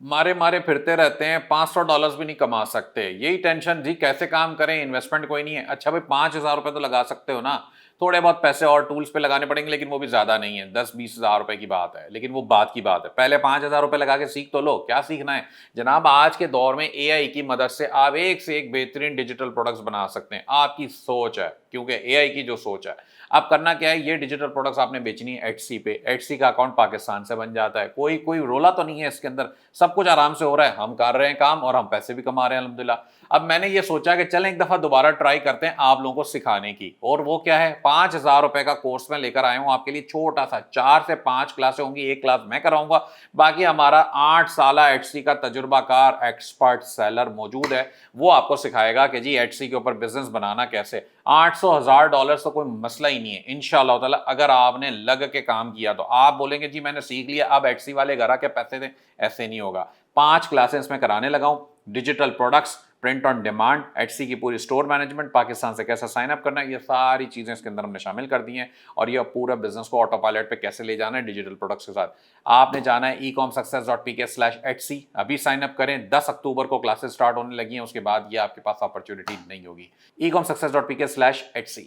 मारे मारे फिरते रहते हैं, $500 भी नहीं कमा सकते। यही टेंशन जी, कैसे काम करें, इन्वेस्टमेंट कोई नहीं है। अच्छा भाई, ₹5000 तो लगा सकते हो ना, थोड़े बहुत पैसे और टूल्स पे लगाने पड़ेंगे, लेकिन वो भी ज्यादा नहीं है, 10-20 हज़ार रुपए की बात है, लेकिन वो बात की बात है। पहले ₹5000 लगा के सीख तो लो, क्या सीखना है जनाब। आज के दौर में एआई की मदद से आप एक से एक बेहतरीन डिजिटल प्रोडक्ट्स बना सकते हैं। आपकी सोच है, क्योंकि एआई की जो सोच है। अब करना क्या है, ये डिजिटल प्रोडक्ट्स आपने बेचनी है एटसी पे। एटसी का अकाउंट पाकिस्तान से बन जाता है, कोई कोई रोला तो नहीं है इसके अंदर, सब कुछ आराम से हो रहा है। हम कर रहे हैं काम और हम पैसे भी कमा रहे हैं अल्हम्दुलिल्लाह। अब मैंने ये सोचा कि चलें एक दफा दोबारा ट्राई करते हैं आप लोगों को सिखाने की, और वो क्या है, ₹5000 का कोर्स मैं लेकर आया हूं आपके लिए, छोटा सा, 4 से 5 क्लासें होंगी, एक क्लास मैं कराऊंगा। बाकी हमारा 8 साल एटसी का तजुर्बाकार एक्सपर्ट सेलर मौजूद है, वो आपको सिखाएगा कि जी एटसी के ऊपर बिजनेस बनाना कैसे। $800,000 तो कोई मसला ही नहीं है इंशाअल्लाह ताला। अगर आपने लग के काम किया तो आप बोलेंगे जी मैंने सीख लिया, अब एटसी वाले घर आके पैसे दें, ऐसे नहीं होगा। 5 क्लासेस में कराने लगा हूं, digital products, print on demand, Etsy की पूरी स्टोर मैनेजमेंट, पाकिस्तान से कैसे साइन अप करना है, ये सारी चीजें इसके अंदर हमने शामिल कर दी हैं। और ये पूरा बिजनेस को ऑटो पायलट पे कैसे ले जाना है डिजिटल प्रोडक्ट्स के साथ। आपने जाना है ecomsuccess.pk/etsy, अभी साइन अप करें। 10 अक्टूबर को क्लासेस स्टार्ट होने लगी हैं, उसके बाद ये आपके पास अपॉर्चुनिटी नहीं होगी। ecomsuccess.pk/etsy।